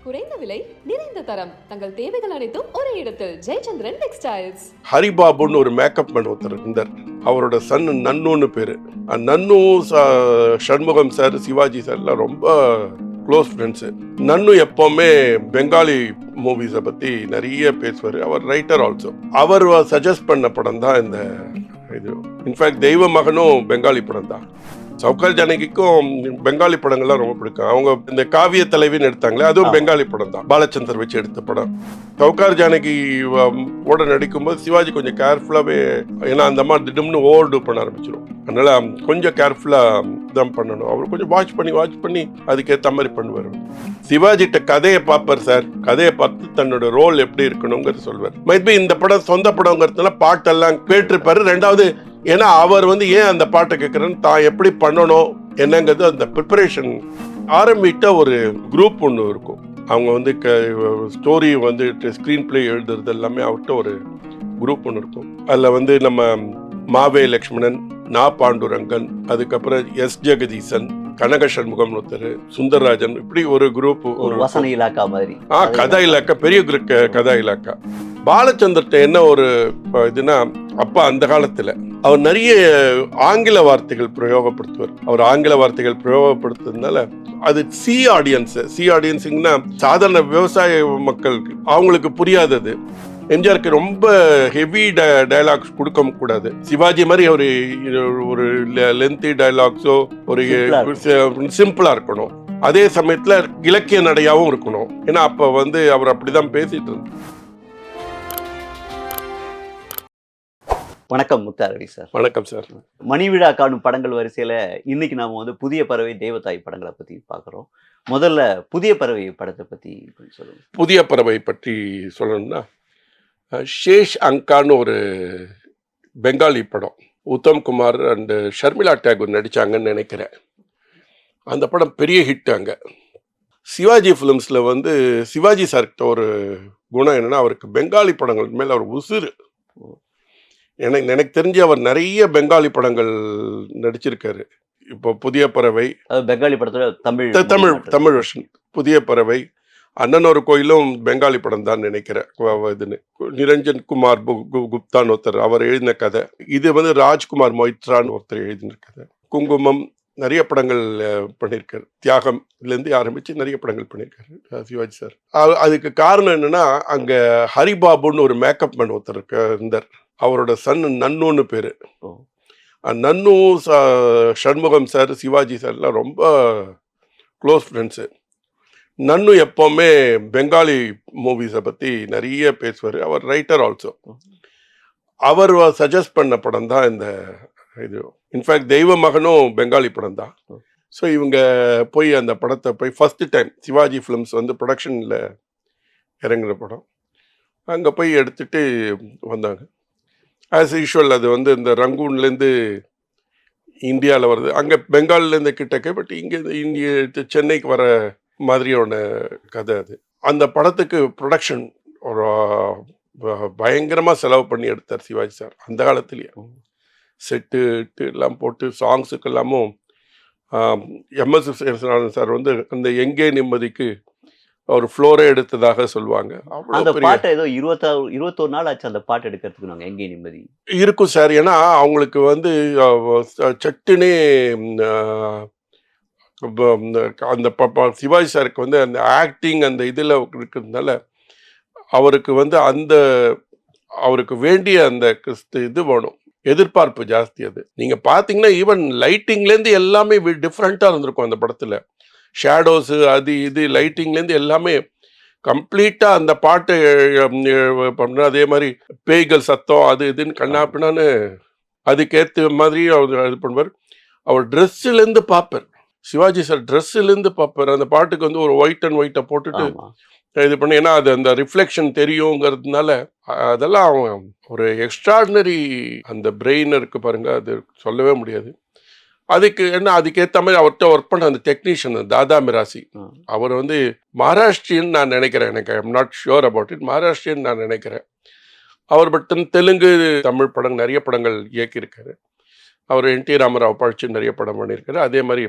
குறைந்த விலை நிறைந்த தரம் தங்கள் தேவைகள் அனைத்தும் ஒரே இடத்தில் ஜெயச்சந்திரன் டெக்ஸ்டைல்ஸ். ஹரிபாபுன்னு ஒரு மேக்கப் மேன் ஒருத்தர் இருந்தார். அவரோட சன் நன்னுன்னு பேரு. நன்னு சண்முகம் சார், சிவாஜி சார் எல்லாம் ரொம்ப க்ளோஸ் ஃப்ரெண்ட்ஸு. நன்னு எப்பவுமே பெங்காலி மூவிஸை பத்தி நிறைய பேசுவார். அவர் ரைட்டர் ஆல்சோ. அவர் சஜஸ்ட் பண்ண படம் தான் இந்த இது. இன்ஃபேக்ட் தெய்வ மகனும் பெங்காலி படம் தான். சவுகார் ஜானகிக்கும் பெங்காலி படங்கள்லாம் ரொம்ப பிடிக்கும். அவங்க இந்த காவிய தலைவின்னு எடுத்தாங்களே, அதுவும் பெங்காலி படம் தான். பாலச்சந்தர் வச்சு எடுத்த படம். சவுகார் ஜானகி ஓட நடிக்கும்போது சிவாஜி கொஞ்சம் கேர்ஃபுல்லாகவே, ஏன்னா அந்த மாதிரி திடம்னு ஓவர்டு பண்ண ஆரம்பிச்சிடும். அதனால கொஞ்சம் கேர்ஃபுல்லாக தான் பண்ணணும். அவர் கொஞ்சம் வாட்ச் பண்ணி அதுக்கேற்ற மாதிரி பண்ணுவார். சிவாஜிட்ட கதையை பார்ப்பார் சார். கதையை பார்த்து தன்னோட ரோல் எப்படி இருக்கணுங்கிறது சொல்வார். மைபி இந்த படம் சொந்த படங்கிறதுனால பாட்டெல்லாம் கேட்டிருப்பாரு. ரெண்டாவது, ஏன்னா அவர் ஏன் அந்த பாட்டை கேட்குறேன்னு தான் எப்படி பண்ணணும் என்னங்கிறது அந்த ப்ரிப்பரேஷன் ஆரம்பிட்ட ஒரு குரூப் ஒன்று இருக்கும். அவங்க ஸ்டோரி ஸ்க்ரீன் பிளே எழுதுறது எல்லாமே அவர்கிட்ட ஒரு குரூப் ஒன்று இருக்கும். அதில் நம்ம மாவே லக்ஷ்மணன், நா பாண்டுரங்கன், அதுக்கப்புறம் எஸ் ஜெகதீசன், கனக சண்முகம் ஒருத்தர், சுந்தரராஜன், இப்படி ஒரு குரூப். ஒரு வசன இலாக்கா மாதிரி. கதா இலாக்கா, பெரிய கதா இலாக்கா. பாலச்சந்தர்கிட்ட என்ன ஒரு இதுனா, அப்பா அந்த காலத்துல அவர் நிறைய ஆங்கில வார்த்தைகள் பிரயோகப்படுத்துவார். அவர் ஆங்கில வார்த்தைகள் பிரயோகப்படுத்துறதுனால அது சி ஆடியன்ஸுங்கன்னா சாதாரண விவசாய மக்களுக்கு அவங்களுக்கு புரியாதது. எம்ஜிஆருக்கு ரொம்ப ஹெவி டயலாக்ஸ் கொடுக்க கூடாது. சிவாஜி மாதிரி ஒரு லென்த்தி டயலாக்ஸோ ஒரு சிம்பிளா இருக்கணும். அதே சமயத்துல இலக்கிய நடையாவும் இருக்கணும். ஏன்னா அப்ப அவர் அப்படிதான் பேசிட்டு இருந்தார். வணக்கம் முத்தாரவி சார். வணக்கம் சார். மணிவிழா காணும் படங்கள் வரிசையில இன்னைக்கு நாம புதிய பறவை, தெய்வத்தாய் படங்களை பத்தி பாக்குறோம். முதல்ல புதிய பறவை படத்தை பத்தி சொல்லுங்க. புதிய பறவை பற்றி சொல்லணும்னா, ஷேஷ் அங்கான்னு ஒரு பெங்காலி படம், உத்தம் குமார் அண்ட் ஷர்மிளா டேகூர் நடிச்சாங்கன்னு நினைக்கிறேன். அந்த படம் பெரிய ஹிட். அங்க சிவாஜி ஃபிலிம்ஸ்ல சிவாஜி சார்கிட்ட ஒரு குணம் என்னன்னா, அவருக்கு பெங்காலி படங்கள் மேல அவர் உசுறு. எனக்கு தெரிஞ்சு அவர் நிறைய பெங்காலி படங்கள் நடிச்சிருக்காரு. இப்போ புதிய பறவை, பெங்காலி படத்துல தமிழ் வெர்ஷன் புதிய பறவை, அண்ணன் ஒரு கோயிலும் பெங்காலி படம் தான் நினைக்கிறேன். நிரஞ்சன் குமார் குப்தான் ஒருத்தர், அவர் எழுதின கதை. இது ராஜ்குமார் மொய்த்ரான்னு ஒருத்தர் எழுதின கதை. குங்குமம், நிறைய படங்கள் பண்ணியிருக்காரு. தியாகம்லேருந்து ஆரம்பிச்சு நிறைய படங்கள் பண்ணியிருக்காரு சிவாஜி சார். அதுக்கு காரணம் என்னன்னா, அங்க ஹரிபாபுன்னு ஒரு மேக்கப் மேன் ஒருத்தர் இருந்தார். அவரோட சன் நன்னுன்னு பேரு. நன்னு சண்முகம் சார், சிவாஜி சார் எல்லாம் ரொம்ப க்ளோஸ் ஃப்ரெண்ட்ஸு. நன்னு எப்பவுமே பெங்காலி மூவிஸை பத்தி நிறைய பேசுவார். அவர் ரைட்டர் ஆல்சோ. அவர் சஜஸ்ட் பண்ண படம் தான் இந்த இது. இன்ஃபேக்ட் தெய்வ மகனும் பெங்காலி படம் தான். ஸோ இவங்க போய் அந்த படத்தை போய் ஃபர்ஸ்ட் டைம் சிவாஜி ஃபிலிம்ஸ் ப்ரொடக்ஷனில் இறங்குற படம், அங்கே போய் எடுத்துட்டு வந்தாங்க. ஆஸ் யூஷுவல் அது இந்த ரங்கூன்லேருந்து இந்தியாவில் வருது. அங்கே பெங்கால்லேருந்து கிட்டக்க, பட் இங்கே சென்னைக்கு வர மாதிரியான கதை அது. அந்த படத்துக்கு ப்ரொடக்ஷன் ஒரு பயங்கரமாக செலவு பண்ணி எடுத்தார் சிவாஜி சார் அந்த காலத்துலேயே. செட்டு எல்லாம் போட்டு சாங்ஸுக்கு எல்லாமும் எம்எஸ் சார் அந்த எங்கே நிம்மதிக்கு ஒரு ஃப்ளோரே எடுத்ததாக சொல்லுவாங்க. அந்த பாட்டு ஏதோ 21 நாள் ஆச்சு அந்த பாட்டு எடுக்கிறதுக்கு. நாங்கள் எங்கே நிம்மதி இருக்கும் சார். ஏன்னா அவங்களுக்கு சட்டுனே அந்த சிவாஜி சாருக்கு அந்த ஆக்டிங் அந்த இதில் இருக்கிறதுனால அவருக்கு அவருக்கு வேண்டிய அந்த இது வேணும், எதிர்பார்ப்பு ஜாஸ்தி. அது நீங்கள் பார்த்தீங்கன்னா ஈவன் லைட்டிங்லேருந்து எல்லாமே டிஃப்ரெண்ட்டாக இருந்திருக்கும் அந்த படத்தில். ஷேடோஸு, அது இது லைட்டிங்லேருந்து எல்லாமே கம்ப்ளீட்டாக அந்த பாட்டு பண்ண. அதே மாதிரி பேய்கள் சத்தம், அது இதுன்னு கண்ணாப்பினான்னு அதுக்கேற்ற மாதிரி அவர் இது பண்ணுவார். அவர் ட்ரெஸ்ஸுலேருந்து பார்ப்பார். சிவாஜி சார் ட்ரெஸ்ஸுலேருந்து பார்ப்பார். அந்த பாட்டுக்கு ஒரு ஒயிட் அண்ட் ஒயிட்டை போட்டுட்டு இது பண்ணி, ஏன்னா அது அந்த ரிஃப்ளெக்ஷன் தெரியுங்கிறதுனால அதெல்லாம் ஒரு எக்ஸ்ட்ராடினரி அந்த பிரெயின் இருக்கு பாருங்க, அது சொல்லவே முடியாது. அதுக்கேற்ற மாதிரி அவர்கிட்ட ஒர்க் பண்ண அந்த டெக்னீஷியன் தாதா மிராசி, அவர் மகாராஷ்டிரியன் நான் நினைக்கிறேன். எனக்கு I am not sure about it. Maharashtrian நான் நினைக்கிறேன். அவர் தெலுங்கு, தமிழ் படம் நிறைய படங்கள் இயக்கியிருக்காரு. அவர் என் டி ராமராவ் பழிச்சு நிறைய படம் பண்ணியிருக்காரு. அதே மாதிரி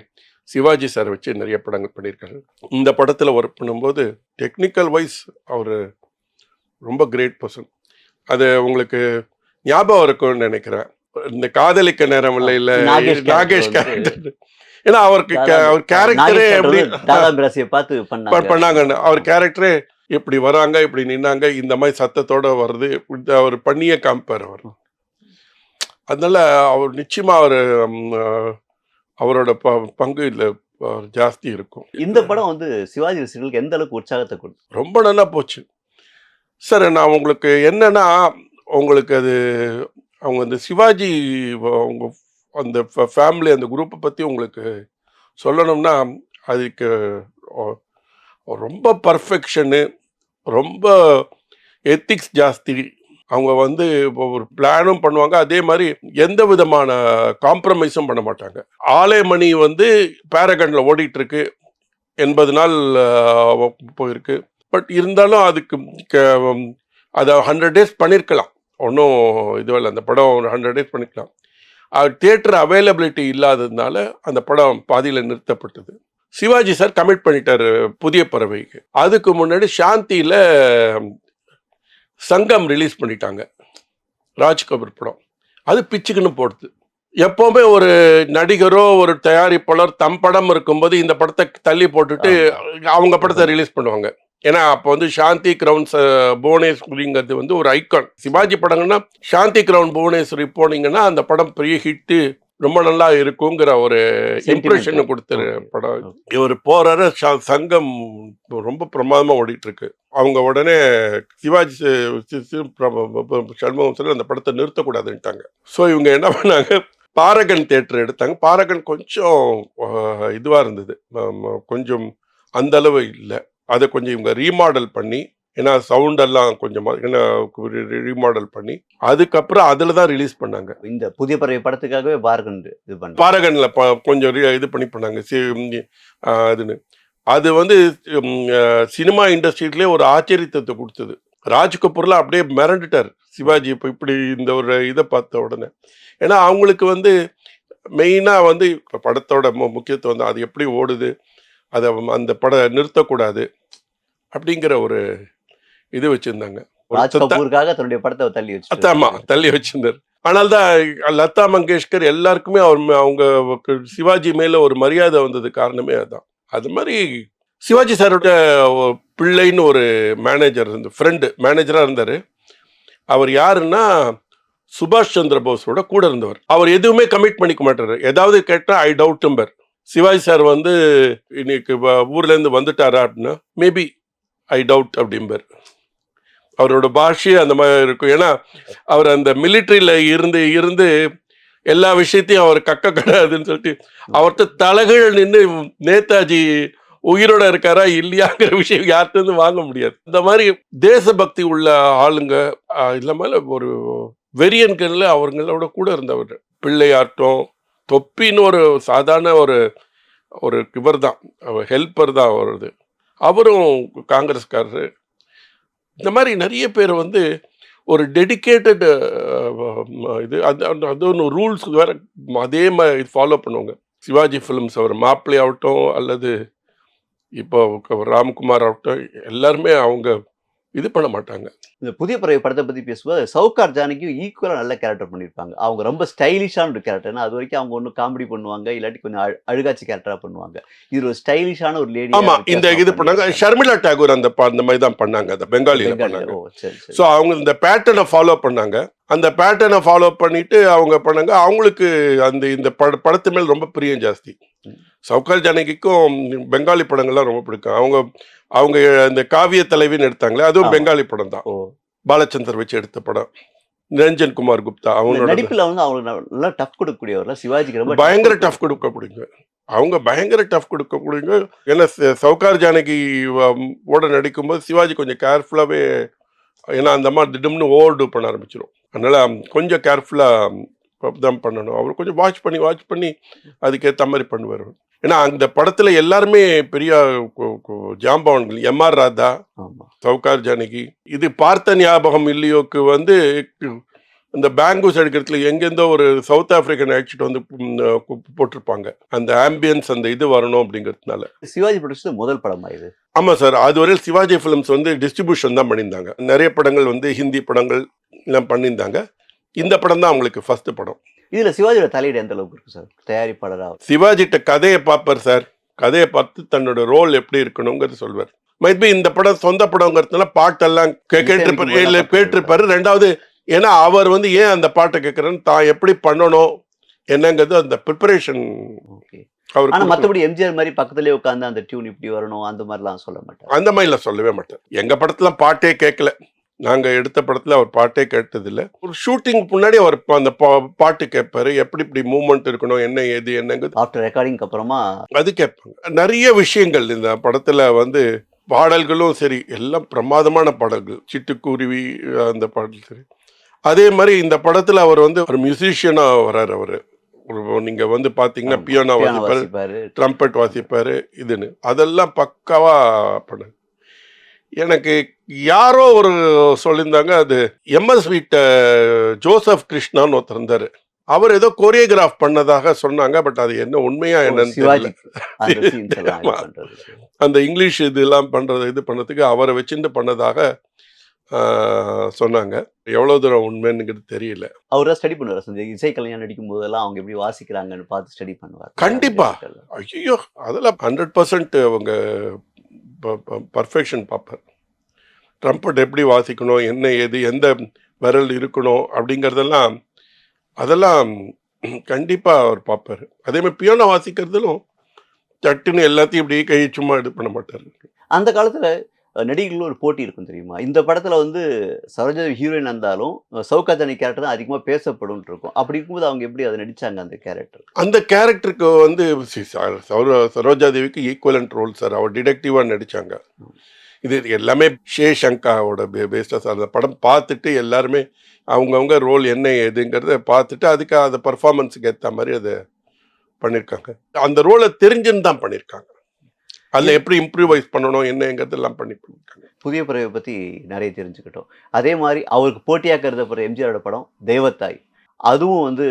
சிவாஜி சார் வச்சு நிறைய படங்கள் பண்ணியிருக்காரு. இந்த படத்தில் ஒர்க் பண்ணும்போது டெக்னிக்கல் வைஸ் அவர் ரொம்ப கிரேட் பர்சன். அது உங்களுக்கு ஞாபகம் இருக்கும்னு நினைக்கிறேன். இந்த காதலிக்க நேரம் இல்லை நாகேஷ் கேரக்டர். ஏன்னா அவருக்கு அவர் கேரக்டரே எப்படி பண்ணாங்கன்னு, அவர் கேரக்டரே எப்படி வராங்க, இப்படி நின்னாங்க, இந்த மாதிரி சத்தத்தோட வருது, அவர் பண்ணியே காமிப்பார் அவர். அதனால அவர் நிச்சயமா அவரோட பங்கு இல்லை ஜாஸ்தி இருக்கும். இந்த படம் வந்து சிவாஜி ரசிகர்களுக்கு எந்த அளவுக்கு உற்சாகத்தை கொடுத்து? ரொம்ப நல்லா போச்சு சார். நான் உங்களுக்கு என்னன்னா, உங்களுக்கு அது அவங்க அந்த சிவாஜி அவங்க அந்த ஃபேமிலி அந்த குரூப்பை பற்றி உங்களுக்கு சொல்லணும்னா, அதுக்கு ரொம்ப பர்ஃபெக்ஷனு, ரொம்ப எத்திக்ஸ் ஜாஸ்தி. அவங்க வந்து ஒரு பிளானும் பண்ணுவாங்க, அதே மாதிரி எந்த விதமான காம்ப்ரமைஸும் பண்ண மாட்டாங்க. ஆலயமணி வந்து பேரகனில் ஓடிட்டு இருக்கு, 80 நாள் போயிருக்கு. பட் இருந்தாலும் அதுக்கு அதை 100 days பண்ணியிருக்கலாம், ஒன்றும் இதுவரை அந்த படம் 100 days பண்ணிக்கலாம். தியேட்டர் அவைலபிலிட்டி இல்லாததுனால அந்த படம் பாதியில் நிறுத்தப்பட்டது. சிவாஜி சார் கமிட் பண்ணிட்டாரு புதிய பறவைக்கு. அதுக்கு முன்னாடி சாந்தியில் சங்கம் ரிலீஸ் பண்ணிட்டாங்க, ராஜ் கபூர் படம். அது பிச்சுக்குன்னு போடுது. எப்போவுமே ஒரு நடிகரோ ஒரு தயாரிப்பாளர் தம் படம் இருக்கும்போது இந்த படத்தை தள்ளி போட்டுட்டு அவங்க படத்தை ரிலீஸ் பண்ணுவாங்க. ஏன்னா அப்போ வந்து சாந்தி கிரவுன்ஸ் புவனேஸ்வரிங்கிறது வந்து ஒரு ஐக்கான். சிவாஜி படங்கன்னா சாந்தி கிரவுண்ட் புவனேஸ்வரி போனீங்கன்னா அந்த படம் பெரிய ஹிட்டு, ரொம்ப நல்லா இருக்குங்கிற ஒரு இம்ப்ரெஷன் கொடுத்துரு படம். இவர் போறாரு, சங்கம் ரொம்ப பிரமாதமா ஓடிட்டு இருக்கு. அவங்க உடனே சிவாஜி சண்முகம் சார் அந்த படத்தை நிறுத்தக்கூடாதுன்ட்டாங்க. ஸோ இவங்க என்ன பண்ணாங்க, பாரகன் தியேட்டர் எடுத்தாங்க. பாரகன் கொஞ்சம் இதுவாக இருந்தது, கொஞ்சம் அந்த அளவு இல்லை. அதை கொஞ்சம் இவங்க ரீமாடல் பண்ணி, ஏன்னா சவுண்டெல்லாம் கொஞ்சம் ரீமாடல் பண்ணி அதுக்கப்புறம் அதில் தான் ரிலீஸ் பண்ணாங்க. இந்த புதிய பறவை படத்துக்காகவே பாரகனில் கொஞ்சம் இது பண்ணி பண்ணாங்க அதுன்னு. அது வந்து சினிமா இண்டஸ்ட்ரியிலே ஒரு ஆச்சரியத்தை கொடுத்தது. ராஜ் கபூர்ல அப்படியே மிரண்டுட்டார் சிவாஜி இப்போ இப்படி இந்த ஒரு இதை பார்த்த உடனே. ஏன்னா அவங்களுக்கு வந்து மெயினாக வந்து படத்தோட முக்கியத்துவம் தான், அது எப்படி ஓடுது, அதை அந்த படம் நிறுத்தக்கூடாது அப்படிங்கிற ஒரு இது வச்சிருந்தாங்க. தன்னுடைய படத்தை தள்ளி வச்சிருந்தார். ஆனால் தான் லதா மங்கேஷ்கர் எல்லாருக்குமே அவங்க சிவாஜி மேல ஒரு மரியாதை வந்தது காரணமே அதுதான். அது மாதிரி சிவாஜி சாரோட பிள்ளைன்னு ஒரு மேனேஜர் ஃப்ரெண்டு மேனேஜராக இருந்தார். அவர் யாருன்னா சுபாஷ் சந்திர போஸோட கூட இருந்தவர். அவர் எதுவுமே கமிட் பண்ணிக்க மாட்டார். ஏதாவது கேட்டால் ஐ டவுட்டும்பர். சிவாஜி சார் வந்து இன்னைக்கு ஊர்லேருந்து வந்துட்டாரா அப்படின்னா மேபி ஐ டவுட் அப்படிம்பார். அவரோட பாஷையே அந்த மாதிரி இருக்கும். ஏன்னா அவர் அந்த மிலிட்ரியில் இருந்து எல்லா விஷயத்தையும் அவர் கிடையாதுன்னு சொல்லிட்டு அவர்கிட்ட தலைகள் நின்று நேதாஜி உயிரோட இருக்காரா இல்லையாங்கிற விஷயம் யார்கிட்ட வாங்க முடியாது. இந்த மாதிரி தேசபக்தி உள்ள ஆளுங்க இல்லாமல் ஒரு வெறியன்கள்ல அவங்களோட கூட இருந்தவர். பிள்ளையாட்டம் தொப்பின்னு ஒரு சாதாரண ஒரு இவர் தான், ஹெல்ப்பர் தான் அவரது. அவரும் காங்கிரஸ்காரரு. இந்த மாதிரி நிறைய பேர் வந்து ஒரு டெடிக்கேட்டட் இது அது ஒன்று ரூல்ஸ் வேற அதே மாதிரி ஃபாலோ பண்ணுவாங்க. சிவாஜி ஃபிலிம்ஸ் அவர் மாப்பிள்ளை ஆகட்டும் அல்லது இப்போ ராம்குமார் ஆகட்டும், எல்லாருமே அவங்க இது பண்ண மாட்டாங்க. இந்த புதிய பறவை படத்தை பற்றி பேசும்போது சவுகார் ஜானகியும் ஈக்குவலாக நல்ல கேரக்டர் பண்ணியிருப்பாங்க. அவங்க ரொம்ப ஸ்டைலிஷான ஒரு கேரக்டர். அது வரைக்கும் அவங்க ஒன்றும் காமெடி பண்ணுவாங்க, இல்லாட்டி கொஞ்சம் அழுகாட்சி கேரக்டராக பண்ணுவாங்க. இது ஒரு ஸ்டைலிஷான ஒரு லேடி. ஆமாம், இந்த இது பண்ணாங்க. ஷர்மிளா டாகூர் அந்த மாதிரி தான் பண்ணாங்க, அந்த பெங்காலியில் பண்ணாங்க. ஸோ அவங்க இந்த பேட்டர்னை ஃபாலோ பண்ணாங்க. அந்த பேட்டர்னை ஃபாலோ பண்ணிட்டு அவங்க பண்ணாங்க. அவங்களுக்கு இந்த படத்து மேல் ரொம்ப பிரியம் ஜாஸ்தி. சவுகார் ஜானகிக்கும் பெங்காலி படங்கள்லாம் ரொம்ப பிடிக்கும். அவங்க இந்த காவிய தலைவின்னு எடுத்தாங்களே, அதுவும் பெங்காலி படம் தான். பாலச்சந்தர் வச்சு எடுத்த படம். நிரஞ்சன் குமார் குப்தா அவங்களோட நடிப்பில் வந்து அவங்களுக்கு நல்லா டஃப் கொடுக்கக்கூடியவர். சிவாஜிக்கு ரொம்ப பயங்கர டஃப் கொடுக்கக்கூடியங்க. அவங்க பயங்கர டஃப் கொடுக்கக்கூடியங்க. ஏன்னா சவுகார் ஜானகி ஓட நடிக்கும்போது சிவாஜி கொஞ்சம் கேர்ஃபுல்லாகவே, ஏன்னா அந்த மாதிரி திடம்னு ஓவர்டு பண்ண ஆரம்பிச்சிடும். அதனால கொஞ்சம் கேர்ஃபுல்லாக தான் பண்ணணும். அவர் கொஞ்சம் வாட்ச் பண்ணி அதுக்கேற்ற மாதிரி பண்ணுவார். ஏன்னா அந்த படத்துல எல்லாருமே பெரிய ஜாம்பவான்கள். எம்ஆர் ராதா, சவுகார் ஜானகி. இது பார்த்த ஞாபகம் இல்லையோக்கு வந்து இந்த பேங்கூஸ் எடுக்கிறதுல எங்கேருந்தோ ஒரு சவுத் ஆப்பிரிக்கன் ஆக்சிட் வந்து போட்டிருப்பாங்க. அந்த ஆம்பியன்ஸ் அந்த இது வரணும் அப்படிங்கிறதுனால. சிவாஜி ப்ரொடியூசர் முதல் படமா இது? ஆமா சார். அதுவரையில் சிவாஜி ஃபிலிம்ஸ் வந்து டிஸ்ட்ரிபியூஷன் தான் பண்ணியிருந்தாங்க. நிறைய படங்கள் வந்து ஹிந்தி படங்கள் எல்லாம் பண்ணியிருந்தாங்க. இந்த படம் தான் அவங்களுக்கு ஃபர்ஸ்ட் படம். இதுல சிவாஜியோட தலையீடு எந்த அளவுக்கு இருக்கு சார் தயாரிப்பாளரா? சிவாஜிட்ட கதையை பார்ப்பார் சார். கதையை பார்த்து தன்னோட ரோல் எப்படி இருக்கணுங்கிறது சொல்வார். மைபி இந்த படம் சொந்த படங்கிறதுனால பாட்டெல்லாம் கேட்டிருப்பாரு. ரெண்டாவது ஏன்னா அவர் வந்து ஏன் அந்த பாட்டை கேட்கறன்னு தான் எப்படி பண்ணணும் என்னங்கிறது அந்த ப்ரிப்பரேஷன். ஆனா மத்தபடி எம்ஜிஆர் மாதிரி பக்கத்துலயே உட்காந்து அந்த டியூன் இப்படி வரணும் அந்த மாதிரிலாம் சொல்ல மாட்டார். அந்த மாதிரிலாம் சொல்லவே மாட்டார். எங்க படத்துல பாட்டே கேட்கல. நாங்க எடுத்த படத்துல அவர் பாட்டே கேட்டதில்லை. ஒரு ஷூட்டிங் முன்னாடி அவர் அந்த பாட்டு கேட்பாரு. எப்படி இப்படி மூவ்மெண்ட் இருக்கணும் என்ன ஏது என்னங்கிறது ஆஃப்டர் ரெக்கார்டிங் அப்புறமா அது கேட்பாங்க. நிறைய விஷயங்கள் இந்த படத்துல வந்து பாடல்களும் சரி எல்லாம் பிரமாதமான பாடல்கள். சிட்டுக்குருவி அந்த பாடல் சரி. அதே மாதிரி இந்த படத்துல அவர் வந்து ஒரு மியூசிஷியனா வர்றாரு. அவரு நீங்க வந்து பாத்தீங்கன்னா பியானோ வாசிப்பாரு, ட்ரம்பெட் வாசிப்பாரு. இதுன்னு அதெல்லாம் பக்காவா பண்ண. எனக்கு யாரோ ஒரு சொல்லியிருந்தாங்க, அது எம்எஸ் வீட்ட ஜோசப் கிருஷ்ணான்னு ஒருத்தர் இருந்தாரு. அவர் ஏதோ கோரியோகிராஃப் பண்ணதாக சொன்னாங்க. பட் அது என்ன உண்மையா என்னன்னு தெரியல. அந்த இங்கிலீஷ் இதெல்லாம் பண்றது இது பண்ணதுக்கு அவரை வச்சுட்டு பண்ணதாக சொன்னாங்க. எவ்வளவு தூரம் உண்மைன்னு தெரியல. அவரா ஸ்டடி பண்ணுவார். இசை கலைஞர் நடிக்கும் போதெல்லாம் அவங்க எப்படி வாசிக்கிறாங்கன்னு பார்த்து ஸ்டடி பண்ணுவார். கண்டிப்பா. ஐயோ அதெல்லாம் 100% அவங்க பர்ஃபெக்ஷன் பார்ப்பார். ட்ரம்பட் எப்படி வாசிக்கணும் என்ன ஏது எந்த விரல் இருக்கணும் அப்படிங்கிறதெல்லாம் அதெல்லாம் கண்டிப்பா அவர் பார்ப்பார். அதே மாதிரி பியானோ வாசிக்கிறதுலும் சட்டுன்னு எல்லாத்தையும் இப்படி கை சும்மா இது பண்ண மாட்டார். அந்த காலத்துல நடிகர்களும் ஒரு போட்டி இருக்கும் தெரியுமா? இந்த படத்துல வந்து சரோஜாதேவி ஹீரோயின் இருந்தாலும் சௌகார்ஜானி கேரக்டர் தான் அதிகமா பேசப்படும் இருக்கும். அப்படி இருக்கும்போது அவங்க எப்படி அதை நடிச்சாங்க அந்த கேரக்டர்? அந்த கேரக்டருக்கு வந்து சரோஜாதேவிக்கு ஈக்குவலன்ட் ரோல் சார். அவர் டிடெக்டிவா நடிச்சாங்க. இது எல்லாமே ஷேஷங்காவோட பேஸ்டா சார். அந்த படம் பார்த்துட்டு எல்லாருமே அவங்கவுங்க ரோல் என்ன ஏதுங்கிறத பார்த்துட்டு அதுக்கு அந்த பர்ஃபார்மன்ஸுக்கு ஏற்ற மாதிரி அதை பண்ணியிருக்காங்க. அந்த ரோலை தெரிஞ்சுன்னு தான் பண்ணியிருக்காங்க. அதில் எப்படி இம்ப்ரூவைஸ் பண்ணணும் என்னங்கிறது எல்லாம் பண்ணியிருக்காங்க. புதிய பறவை பற்றி நிறைய தெரிஞ்சுக்கிட்டோம். அதே மாதிரி அவருக்கு போட்டியாக கருதப்படுற எம்ஜிஆரோட படம் தெய்வத்தாய், அதுவும் வந்து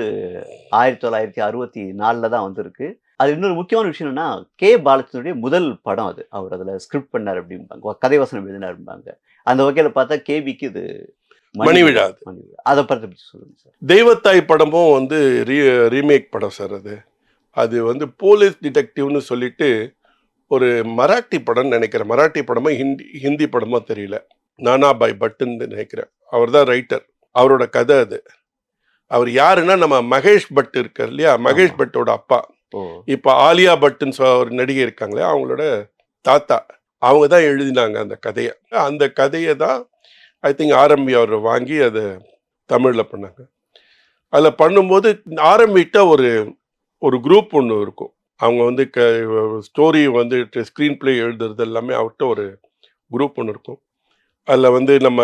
1964 தான் வந்திருக்கு. அது இன்னொரு முக்கியமான விஷயம் என்னன்னா, கே பாலச்சந்தருடைய முதல் படம் அது. அவர் அதில் ஸ்கிரிப்ட் பண்ணார் அப்படிம்பாங்க, கதை வசனம் எழுதினாரும்பாங்க. அந்த வகையில் பார்த்தா கேபிக்கு இது மணி விழா. அதை பற்றி சொல்லுங்க சார். தெய்வத்தாய் படமும் வந்து ரீமேக் படம் சார். அது வந்து போலீஸ் டிடெக்டிவ்னு சொல்லிட்டு ஒரு மராட்டி படம்னு நினைக்கிறேன். மராட்டி படமா ஹிந்தி படமா தெரியல. நானாபாய் பட்டுன்னு நினைக்கிறேன். அவர் தான் ரைட்டர். அவரோட கதை அது. அவர் யாருன்னா நம்ம மகேஷ் பட் இருக்கார் இல்லையா, மகேஷ் பட்டோட அப்பா. இப்போ ஆலியா பட்டுன்னு ஒரு நடிகை இருக்காங்களே, அவங்களோட தாத்தா. அவங்க தான் எழுதினாங்க அந்த கதையை. அந்த கதையை தான் ஐ திங்க் ஆர்எம்பி அவர் வாங்கி அதை தமிழில் பண்ணாங்க. அதில் பண்ணும்போது ஆர்எம்பிட்ட ஒரு குரூப் ஒன்று இருக்கும். அவங்க வந்து ஸ்டோரி வந்து ஸ்க்ரீன் பிளே எழுதுறது எல்லாமே அவர்கிட்ட ஒரு குரூப் ஒன்று இருக்கும். அதில் வந்து நம்ம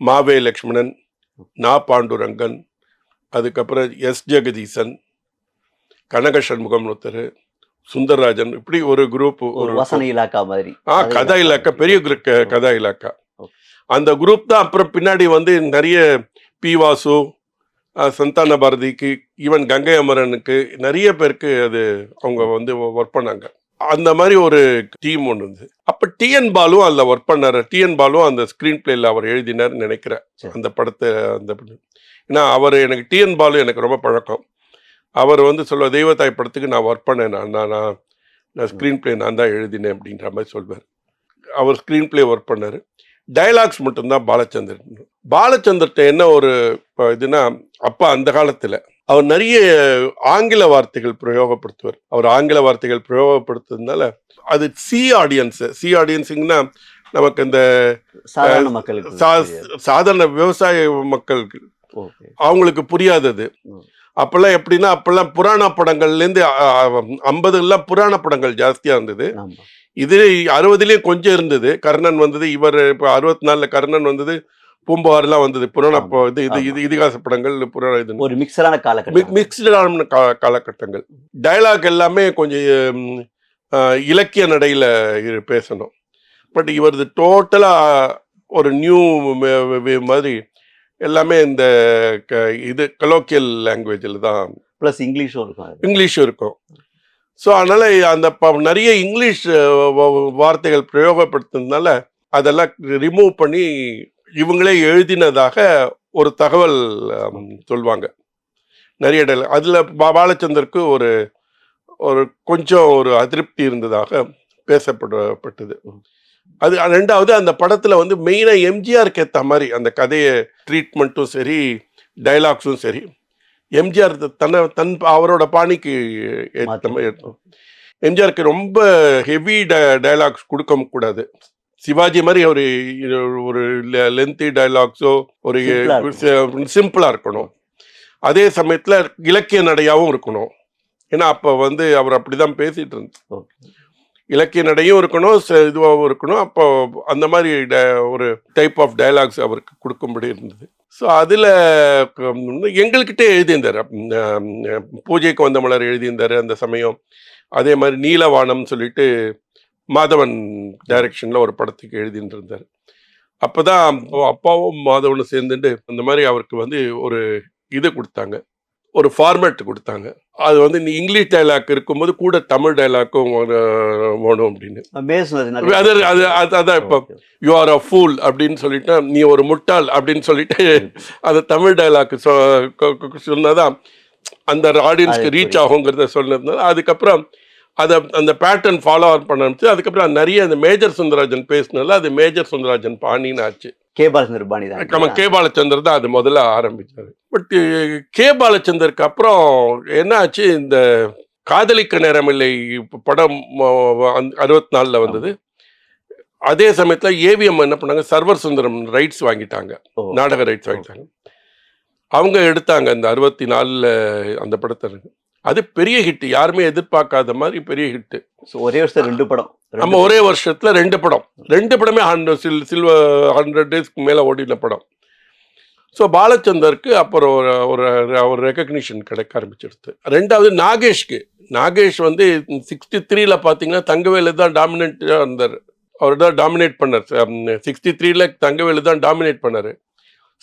மாவே லக்ஷ்மணன், நா பாண்டுரங்கன், அதுக்கப்புறம் எஸ் ஜெகதீசன், கனக சண்முகம் ஒருத்தர், சுந்தரராஜன், இப்படி ஒரு குரூப். ஒரு வசன இலாக்கா மாதிரி. கதா இலாக்கா, பெரிய கதா இலாக்கா. அந்த குரூப் தான் அப்புறம் பின்னாடி வந்து நிறைய பி வாசு, சந்தான பாரதிக்கு, ஈவன் கங்கை அமரனுக்கு, நிறைய பேருக்கு அது அவங்க வந்து ஒர்க் பண்ணாங்க. அந்த மாதிரி ஒரு டீம் ஒன்று இருந்தது. அப்போ டிஎன் பாலு அதில் ஒர்க் பண்ணார். டிஎன் பாலு அந்த ஸ்க்ரீன் பிளேயில் அவர் எழுதினார்னு நினைக்கிறேன் அந்த படத்தை. ஏன்னா அவர் எனக்கு டிஎன் பாலு எனக்கு ரொம்ப பழக்கம். அவர் வந்து சொல்ல தெய்வத்தாய் படத்துக்கு நான் ஒர்க் பண்ணேன், நான் ஸ்க்ரீன் பிளே நான் தான் எழுதினேன் அப்படின்ற மாதிரி சொல்வார். அவர் ஸ்க்ரீன் பிளே ஒர்க் பண்ணார். டைலாக்ஸ் மட்டும்தான் பாலச்சந்தர்கிட்ட என்ன ஒரு இதுனா, அப்பா அந்த காலத்தில் அவர் நிறைய ஆங்கில வார்த்தைகள் பிரயோகப்படுத்துவார். அவர் ஆங்கில வார்த்தைகள் பிரயோகப்படுத்துறதுனால அது சி ஆடியன்ஸுங்கன்னா நமக்கு இந்த சாதாரண விவசாய மக்களுக்கு அவங்களுக்கு புரியாதது. அப்பெல்லாம் எப்படின்னா, அப்பெல்லாம் புராண படங்கள்லேருந்து 50 புராண படங்கள் ஜாஸ்தியாக இருந்தது. இது 60லயும் கொஞ்சம் இருந்தது. கர்ணன் வந்தது. இவர் இப்போ 64 கர்ணன் வந்தது. பூம்புகார்லாம் வந்தது. புராண இது இதிகாச படங்கள், புராண இது ஒரு மிக்சடான காலகட்டங்கள். டயலாக் எல்லாமே கொஞ்சம் இலக்கிய நடையில் பேசணும். பட் இவரது டோட்டலாக ஒரு நியூ மாதிரி எல்லாமே இந்த இது கலோக்கியல் லாங்குவேஜில் தான், ப்ளஸ் இங்கிலீஷும் இருக்கும் அது. இங்கிலீஷும் இருக்கும். ஸோ அதனால் அந்த நிறைய இங்கிலீஷ் வார்த்தைகள் பிரயோகப்படுத்துனதுனால அதெல்லாம் ரிமூவ் பண்ணி இவங்களே எழுதினதாக ஒரு தகவல் சொல்லுவாங்க. நிறைய டைலாக் அதில் பாலச்சந்தருக்கு ஒரு ஒரு கொஞ்சம் ஒரு அதிருப்தி இருந்ததாக பேசப்பட்டது. அது ரெண்டாவது, அந்த படத்தில் வந்து மெயினாக எம்ஜிஆருக்கு ஏற்ற மாதிரி அந்த கதையை ட்ரீட்மெண்ட்டும் சரி, டைலாக்ஸும் சரி, எம்ஜிஆர் அவரோட பாணிக்கு ஏற்ற மாதிரி எடுத்தோம். எம்ஜிஆருக்கு ரொம்ப ஹெவி டைலாக்ஸ் கொடுக்க கூடாது. சிவாஜி மாதிரி ஒரு லென்த்தி டைலாக்ஸோ ஒரு சிம்பிளாக இருக்கணும். அதே சமயத்தில் இலக்கிய நடையாகவும் இருக்கணும். ஏன்னா அப்போ வந்து அவர் அப்படி தான் பேசிகிட்டு இருந்தார். இலக்கிய நடையும் இருக்கணும், இதுவாகவும் இருக்கணும். அப்போ அந்த மாதிரி ஒரு டைப் ஆஃப் டைலாக்ஸ் அவருக்கு கொடுக்கும்படி இருந்தது. ஸோ அதில் எங்கள்கிட்டே எழுதியிருந்தார். பூஜைக்கு வந்த மலர் எழுதியிருந்தார் அந்த சமயம். அதே மாதிரி நீலவானம் சொல்லிட்டு மாதவன் டைரக்ஷனில் ஒரு படத்துக்கு எழுதிட்டு இருந்தார். அப்போ தான் அப்பாவும் மாதவனும் சேர்ந்துட்டு அந்த மாதிரி அவருக்கு வந்து ஒரு இது கொடுத்தாங்க, ஒரு ஃபார்மேட் கொடுத்தாங்க. அது வந்து நீ இங்கிலீஷ் டைலாக் இருக்கும்போது கூட தமிழ் டைலாக்கும் வேணும் அப்படின்னு. அதான் இப்போ யூ ஆர் அ ஃபூல் அப்படின்னு சொல்லிட்டு, நீ ஒரு முட்டாள் அப்படின்னு சொல்லிட்டு அந்த தமிழ் டைலாக் சொன்னதான் அந்த ஆடியன்ஸ்க்கு ரீச் ஆகுங்கிறத சொன்னதுனால அதுக்கப்புறம் அதை அந்த பேட்டர்ன் ஃபாலோ பண்ண ஆரம்பிச்சு. அதுக்கப்புறம் நிறைய அந்த மேஜர் சுந்தரராஜன் பேசினால அது மேஜர் சுந்தரராஜன் பாணின்னு ஆச்சு. கே பாலச்சந்தர் பாணி தான். கே பாலச்சந்தர் தான் அது முதல்ல ஆரம்பிச்சாரு. பட் கே பாலச்சந்தருக்கு அப்புறம் என்ன ஆச்சு, இந்த காதலிக்க நேரமில்லை படம் 64 வந்தது. அதே சமயத்தில் ஏவிஎம் என்ன பண்ணாங்க, சர்வர் சுந்தரம் ரைட்ஸ் வாங்கிட்டாங்க, நாடக ரைட்ஸ் வாங்கிட்டாங்க. அவங்க எடுத்தாங்க அந்த 64 அந்த படத்தை. அது பெரிய ஹிட், யாருமே எதிர்பார்க்காத மாதிரி பெரிய ஹிட். ஒரே வருஷம் 2 படம். நம்ம ஒரே வருஷத்துல 2 படம், 2 படமே 100 டேஸ்க்கு மேல ஓடின படம். ஸோ பாலச்சந்தருக்கு அப்புறம் ஒரு ரெகக்னிஷன் கிடைக்க ஆரம்பிச்சிருது. ரெண்டாவது நாகேஷ் வந்து 63 பார்த்தீங்கன்னா தங்கவேலு தான் டாமினேட்டாக இருந்தார். அவர் தான் டாமினேட் பண்ணார். 63 தங்கவேலு தான் டாமினேட் பண்ணார்.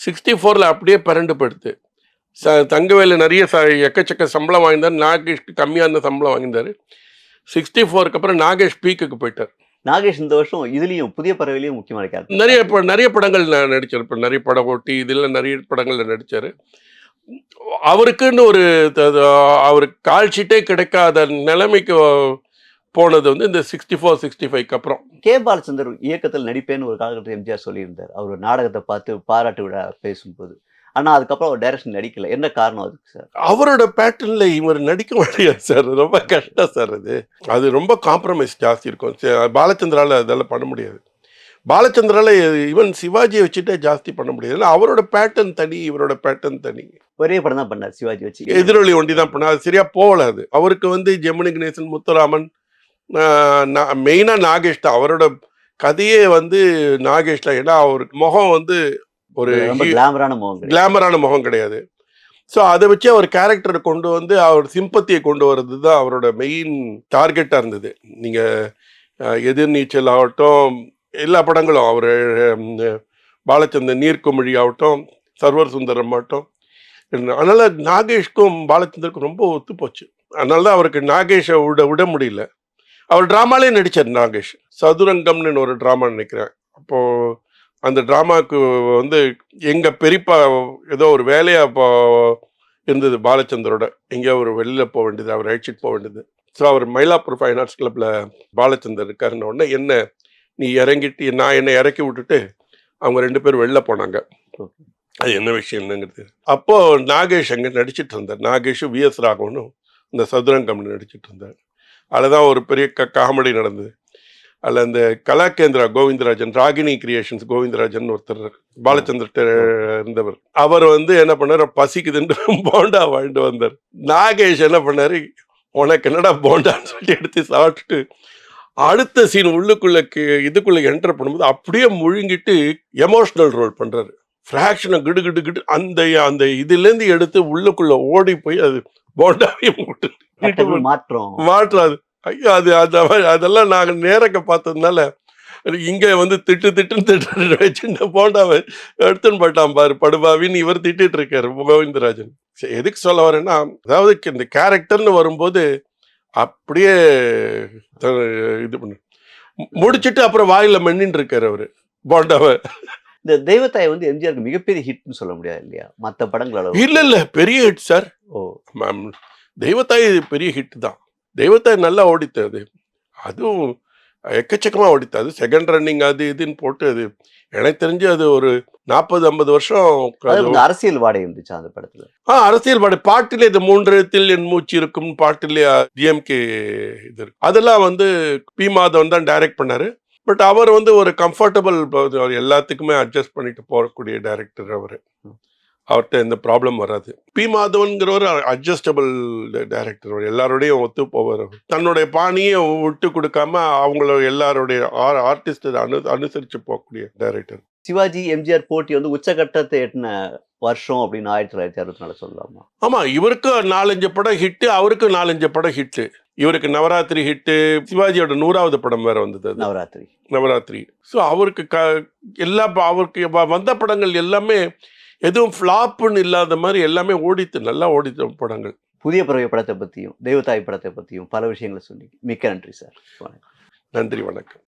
64 அப்படியே பரண்டு போயிடுது. தங்கவேலு நிறைய எக்கச்சக்க சம்பளம் வாங்கியிருந்தார், நாகேஷ்க்கு கம்மியான சம்பளம் வாங்கியிருந்தார். 64க்கு அப்புறம் நாகேஷ் பீக்குக்கு போயிட்டார். நாகேஷ் இந்த வருஷம் இதுலேயும் புதிய பறவையிலையும் முக்கியமான கேரக்டர். நிறைய படங்கள் நடிச்சார். இப்போ நிறைய படம் ஓட்டி இதில் நிறைய படங்களில் நடித்தார். அவருக்குன்னு அவருக்கு கால் ஷீட்டே கிடைக்காத நிலைமைக்கு போனது வந்து இந்த 64-65க்கு அப்புறம். கே பாலச்சந்தர் இயக்கத்தில் நடிப்பேன்னு ஒரு காலகட்டத்தில் எம்ஜிஆர் சொல்லியிருந்தார். அவர் நாடகத்தை பார்த்து பாராட்டு விழா பேசும்போது. ஆனால் அதுக்கப்புறம் அவர் டைரக்ஷன் நடிக்கல. என்ன காரணம் அதுக்கு சார்? அவரோட பேட்டர்னில் இவர் நடிக்க முடியாது சார், ரொம்ப கஷ்டம் சார். அது ரொம்ப காம்ப்ரமைஸ் ஜாஸ்தி இருக்கும். பாலச்சந்திரால் அதெல்லாம் பண்ண முடியாது. பாலச்சந்திரால ஈவன் சிவாஜியை வச்சுட்டே ஜாஸ்தி பண்ண முடியாது. இல்லை, அவரோட பேட்டர்ன் தனி, இவரோட பேட்டர்ன் தனி. ஒரே படம் தான் பண்ணார் சிவாஜி வச்சு. எதிரொலி ஒண்டி தான் பண்ணார். அது சரியா போகல. அது அவருக்கு வந்து ஜெமினி கணேசன், முத்துராமன், மெயினாக நாகேஷ் தான். அவரோட கதையே வந்து நாகேஷ் தான். ஏன்னா அவருக்கு முகம் வந்து ஒரு கிளாமரான முகம் கிடையாது. ஸோ அதை வச்சு அவர் கேரக்டரை கொண்டு வந்து அவர் சிம்பத்தியை கொண்டு வர்றது தான் அவரோட மெயின் டார்கெட்டாக இருந்தது. நீங்கள் எதிர்நீச்சல் ஆகட்டும், எல்லா படங்களும் அவர் பாலச்சந்தர் நீர்க்குமிழி ஆகட்டும், சர்வர் சுந்தரம் ஆகட்டும். அதனால் நாகேஷ்க்கும் பாலச்சந்தருக்கும் ரொம்ப ஒத்து போச்சு. அதனால தான் அவருக்கு நாகேஷை விட முடியல. அவர் ட்ராமாலே நடித்தார் நாகேஷ். சதுரங்கம்னு ஒரு ட்ராமா நினைக்கிறேன். அப்போது அந்த ட்ராமாவுக்கு வந்து எங்கள் பெரியப்பா ஏதோ ஒரு வேலையாக இருந்தது பாலச்சந்தரோட. எங்கேயோ ஒரு வெளியில் போக வேண்டியது, அவர் அழைச்சிட்டு போக வேண்டியது. ஸோ அவர் மயிலாப்பூர் ஃபைன் ஆர்ட்ஸ் கிளப்பில் பாலச்சந்தர் இருக்காருன்ன உடனே என்ன நீ இறங்கிட்டு என்னை இறக்கி விட்டுட்டு அவங்க 2 பேர் வெளில போனாங்க. அது என்ன விஷயம் என்னங்கிறது. அப்போது நாகேஷ் அங்கே நடிச்சிட்டு இருந்தார். நாகேஷும் விஎஸ் ராகவனும் இந்த சதுரங்கம்னு நடிச்சிட்டு இருந்தார். அதில் தான் ஒரு பெரிய காமெடி நடந்தது. அதில் அந்த கலாகேந்திரா கோவிந்தராஜன், ராகினி கிரியேஷன்ஸ் கோவிந்தராஜன் ஒருத்தர் பாலச்சந்தர்கிட்ட இருந்தவர். அவர் வந்து என்ன பண்ணார், பசிக்குதுன்னு போண்டா வாங்கிட்டு வந்தார். நாகேஷ் என்ன பண்ணார், உனக்கு என்னடா போண்டான்னு சொல்லி எடுத்து சாப்பிட்டுட்டு அடுத்த சீன் இதுக்குள்ளே என்டர் பண்ணும்போது அப்படியே முழுங்கிட்டு எமோஷ்னல் ரோல் பண்ணுறாரு. ஃப்ராக்ஷனை கிடு அந்த இதுலேருந்து எடுத்து உள்ளுக்குள்ளே ஓடி போய் அது போண்டாவையும் மாற்றாது. ஐயோ, அதெல்லாம் நாங்கள் நேரக்க பார்த்ததுனால இங்க வந்து திட்டு சின்ன போண்டாவை எடுத்துன்னு போயிட்டான் பாரு படுபாவின்னு இவர் திட்டிட்டு இருக்காரு கோவிந்தராஜன். சரி, எதுக்கு சொல்ல வரேன்னா, அதாவது இந்த கேரக்டர்னு வரும்போது அப்படியே இது பண்ணு முடிச்சிட்டு அப்புறம் வாயில மென்னின்னு இருக்காரு அவரு போண்டாவை. இந்த தெய்வத்தாய் வந்து எம்ஜிஆருக்கு மிகப்பெரிய ஹிட்னு சொல்ல முடியாது இல்லையா? மற்ற படங்கள் அளவு. இல்ல பெரிய ஹிட் சார். ஓ, தெய்வத்தாய் பெரிய ஹிட் தான். தெய்வத்தாய் நல்லா ஓடித்து அது. அதுவும் எக்கச்சக்கமா ஓடித்து. அது செகண்ட் ரன்னிங் அது இதுன்னு போட்டு அது எனக்கு தெரிஞ்சு அது ஒரு 40-50 வருஷம். அது வந்து அரசியல் வாடகை இருந்துச்சு அந்த படத்துல. அரசியல் பாட்டிலே இது 3 எழுத்தில் என் மூச்சு இருக்கும் பாட்டிலே டிஎம்கே இது இருக்கு. அதெல்லாம் வந்து பி மாதவன் தான் டைரக்ட் பண்ணாரு. பட் அவர் வந்து ஒரு கம்ஃபர்டபுள் எல்லாத்துக்குமே அட்ஜஸ்ட் பண்ணிட்டு போகக்கூடிய டைரக்டர் அவரு. அவர்கிட்ட எந்த ப்ராப்ளம் வராது. பி மாதவன்கிறவர் அட்ஜஸ்டபிள் டைரக்டர். எல்லாரோடையும் ஒத்து போவார். தன்னுடைய பாணியை விட்டு கொடுக்காம அவங்கள எல்லாருடைய ஆர்டிஸ்ட் அனுசரிச்சு போகக்கூடிய டைரக்டர். சிவாஜி எம்ஜிஆர் போட்டி வந்து உச்சகட்டத்தை எட்டின வருஷம் அப்படின்னு 1964 சொல்லலாமா? ஆமா, இவருக்கு 4-5 படம் ஹிட்டு, அவருக்கு 4-5 படம் ஹிட்டு. இவருக்கு நவராத்திரி ஹிட்டு, சிவாஜியோட 100வது படம் வேற வந்தது அது நவராத்திரி. ஸோ அவருக்கு அவருக்கு வந்த படங்கள் எல்லாமே எதுவும் ஃப்ளாப்புன்னு இல்லாத மாதிரி எல்லாமே நல்லா ஓடித்த படங்கள். புதிய பறவை படத்தை பற்றியும் தெய்வத்தாய் படத்தை பற்றியும் பல விஷயங்களை சொல்லி மிக்க நன்றி சார். நன்றி, வணக்கம்.